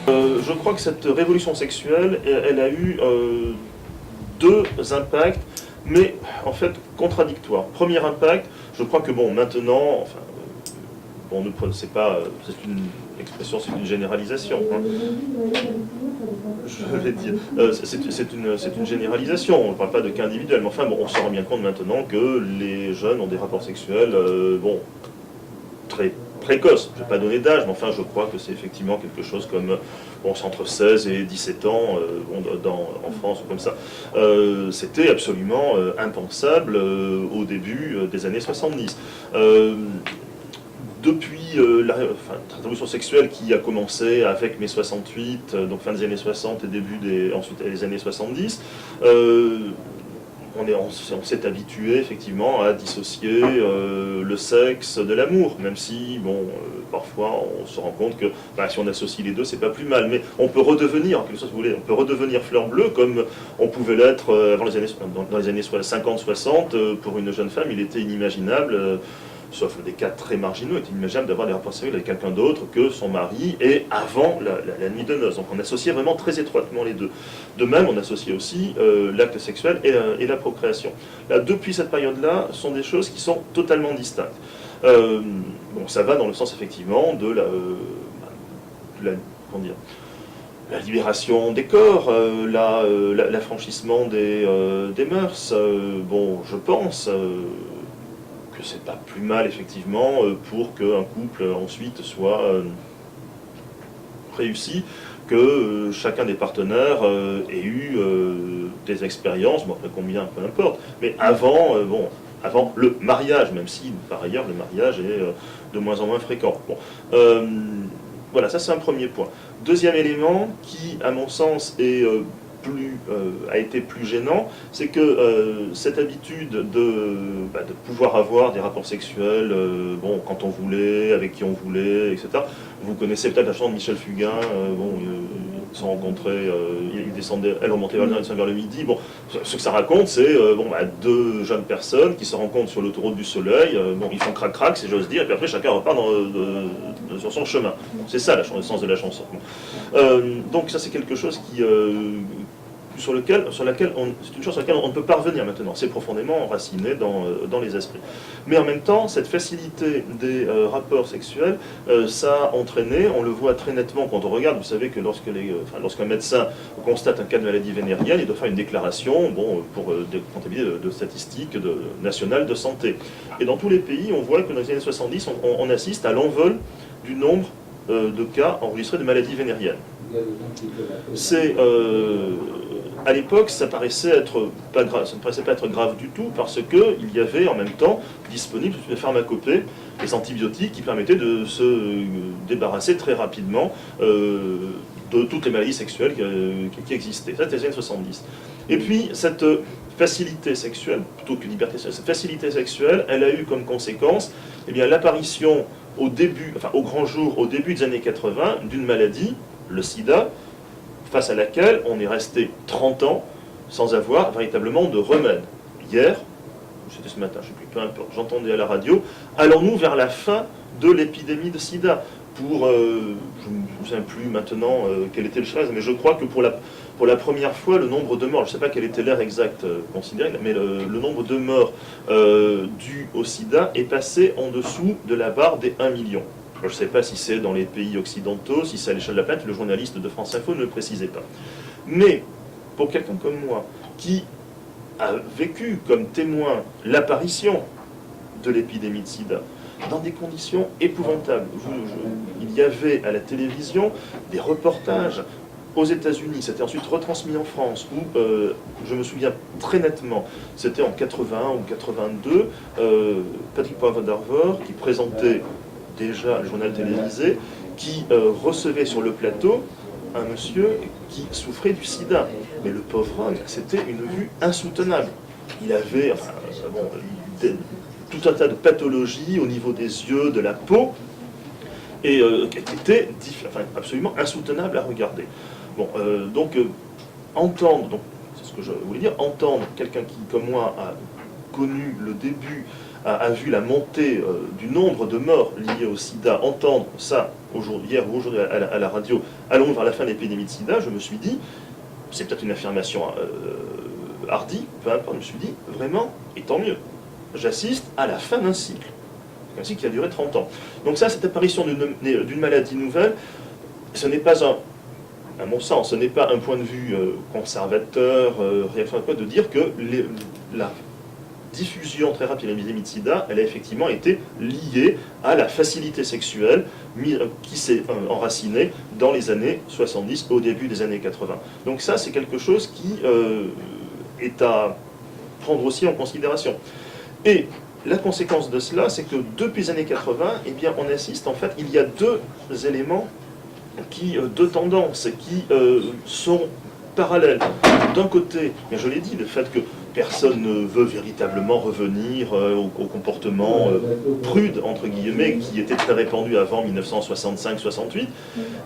Je crois que cette révolution sexuelle, elle a eu deux impacts, mais en fait contradictoires. Premier impact, je crois que bon, maintenant, enfin, bon, c'est pas, c'est une expression, c'est une généralisation. Hein. Je vais dire, c'est une généralisation. On ne parle pas de cas individuels, mais enfin, bon, on se rend bien compte maintenant que les jeunes ont des rapports sexuels, bon, très précoce. Je ne vais pas donner d'âge, mais enfin je crois que c'est effectivement quelque chose comme bon, entre 16 et 17 ans en France ou comme ça. C'était absolument impensable au début des années 70. Depuis la révolution sexuelle qui a commencé avec mai 68, donc fin des années 60 et ensuite les années 70, on s'est habitué effectivement à dissocier le sexe de l'amour, même si, bon, parfois on se rend compte que bah, si on associe les deux, c'est pas plus mal. Mais on peut redevenir, quelque chose, vous voulez, on peut redevenir fleur bleue comme on pouvait l'être avant dans les années 50-60. Pour une jeune femme, il était inimaginable. Sauf des cas très marginaux, il était inimaginable d'avoir des rapports sexuels avec quelqu'un d'autre que son mari et avant la nuit de noces. Donc on associait vraiment très étroitement les deux. De même, on associait aussi l'acte sexuel et la procréation. Là, depuis cette période-là, ce sont des choses qui sont totalement distinctes. Bon, ça va dans le sens effectivement de comment dire, la libération des corps, l'affranchissement des mœurs. Bon, je pense que c'est pas plus mal effectivement pour qu'un couple ensuite soit réussi, que chacun des partenaires ait eu des expériences, bon après combien, peu importe, mais avant, bon, avant le mariage, même si par ailleurs le mariage est de moins en moins fréquent. Bon. Voilà, ça c'est un premier point. Deuxième élément qui, à mon sens, a été plus gênant, c'est que cette habitude de pouvoir avoir des rapports sexuels, bon, quand on voulait, avec qui on voulait, etc. Vous connaissez peut-être la chanson de Michel Fugain, bon, ils se sont rencontrés, ils descendaient, elle remontait vers le nord, ils descendaient vers le midi. Bon, ce que ça raconte, c'est bon, deux jeunes personnes qui se rencontrent sur l'autoroute du Soleil, bon, ils font crac-crac, si j'ose dire, et puis après chacun repart sur son chemin. Bon, c'est ça le sens de la chanson. Donc ça c'est quelque chose qui c'est une chose sur laquelle on ne peut pas revenir maintenant. C'est profondément enraciné dans les esprits. Mais en même temps, cette facilité des rapports sexuels, ça a entraîné, on le voit très nettement quand on regarde, vous savez que lorsqu'un médecin constate un cas de maladie vénérienne, il doit faire une déclaration pour des comptabilités de statistiques nationales de santé. Et dans tous les pays, on voit que dans les années 70, on assiste à l'envol du nombre de cas enregistrés de maladies vénériennes. À l'époque, ça ne paraissait pas être grave du tout parce qu'il y avait en même temps disponible une pharmacopée, les antibiotiques qui permettaient de se débarrasser très rapidement de toutes les maladies sexuelles qui existaient. Ça, c'était les années 70. Et puis, cette facilité sexuelle, plutôt que liberté sexuelle, cette facilité sexuelle, elle a eu comme conséquence l'apparition au grand jour, au début des années 80, d'une maladie, le sida, face à laquelle on est resté 30 ans sans avoir véritablement de remède. Hier, c'était ce matin, je ne sais plus, peu importe, j'entendais à la radio, allons-nous vers la fin de l'épidémie de sida pour, je ne me souviens plus maintenant quel était le chiffre, mais je crois que pour la première fois, le nombre de morts, je ne sais pas quelle était l'heure exacte considérée, mais le nombre de morts dus au sida est passé en dessous de la barre des 1 million. Je ne sais pas si c'est dans les pays occidentaux, si c'est à l'échelle de la planète, le journaliste de France Info ne le précisait pas. Mais pour quelqu'un comme moi, qui a vécu comme témoin l'apparition de l'épidémie de sida, dans des conditions épouvantables, il y avait à la télévision des reportages aux États-Unis, c'était ensuite retransmis en France, où je me souviens très nettement, c'était en 81 ou 82, Patrick Poivre-d'Arvor qui présentait déjà le journal télévisé, qui recevait sur le plateau un monsieur qui souffrait du sida. Mais le pauvre homme, c'était une vue insoutenable. Il avait tout un tas de pathologies au niveau des yeux, de la peau, et qui était absolument insoutenable à regarder. Bon, c'est ce que je voulais dire, entendre quelqu'un qui, comme moi, a connu le début a vu la montée du nombre de morts liés au sida, entendre ça hier ou aujourd'hui à la radio, allons vers la fin de l'épidémie de sida, je me suis dit, c'est peut-être une affirmation hardie, peu importe, je me suis dit, vraiment, et tant mieux, j'assiste à la fin d'un cycle. Un cycle qui a duré 30 ans. Donc ça, cette apparition d'une maladie nouvelle, ce n'est pas à mon sens, ce n'est pas un point de vue conservateur, réactionnaire, de dire que la diffusion très rapide de l'épidémie de sida, elle a effectivement été liée à la facilité sexuelle qui s'est enracinée dans les années 70, au début des années 80. Donc ça, c'est quelque chose qui est à prendre aussi en considération. Et la conséquence de cela, c'est que depuis les années 80, eh bien, on assiste, en fait, il y a deux éléments, deux tendances qui sont parallèles. D'un côté, je l'ai dit, le fait que personne ne veut véritablement revenir au comportement prude, entre guillemets, qui était très répandu avant 1965-68,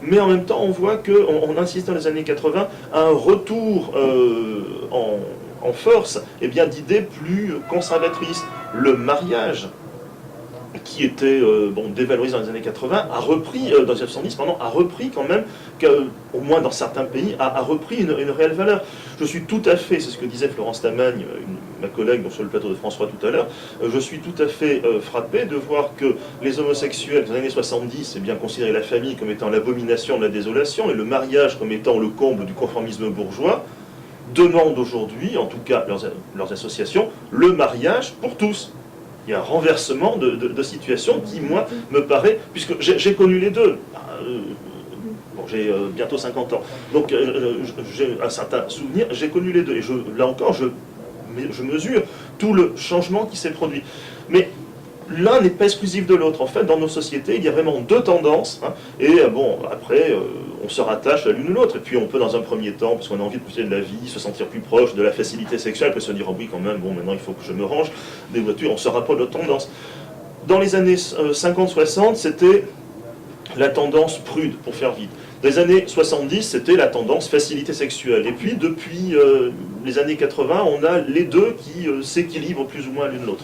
mais en même temps, on voit qu'on insiste dans les années 80 à un retour en force d'idées plus conservatrices. Le mariage, qui était dévalorisé dans les années 80, a repris, dans les années 70, a repris quand même, au moins dans certains pays, a repris une réelle valeur. Je suis tout à fait, c'est ce que disait Florence Tamagne, ma collègue sur le plateau de François tout à l'heure, je suis tout à fait frappé de voir que les homosexuels, dans les années 70, considéraient la famille comme étant l'abomination de la désolation, et le mariage comme étant le comble du conformisme bourgeois, demandent aujourd'hui, en tout cas leurs associations, le mariage pour tous. Il y a un renversement de situation qui, moi, me paraît, puisque j'ai connu les deux. J'ai bientôt 50 ans, donc j'ai un certain souvenir, j'ai connu les deux. Et là encore, je mesure tout le changement qui s'est produit. Mais l'un n'est pas exclusif de l'autre. En fait, dans nos sociétés, il y a vraiment deux tendances. Et après, on se rattache à l'une ou l'autre. Et puis, on peut, dans un premier temps, parce qu'on a envie de profiter de la vie, se sentir plus proche de la facilité sexuelle, puis se dire, oh oui, quand même, maintenant, il faut que je me range des voitures. On se rapproche de notre tendance. Dans les années 50-60, c'était la tendance prude, pour faire vite. Dans les années 70, c'était la tendance facilité sexuelle. Et puis, depuis les années 80, on a les deux qui s'équilibrent plus ou moins l'une l'autre.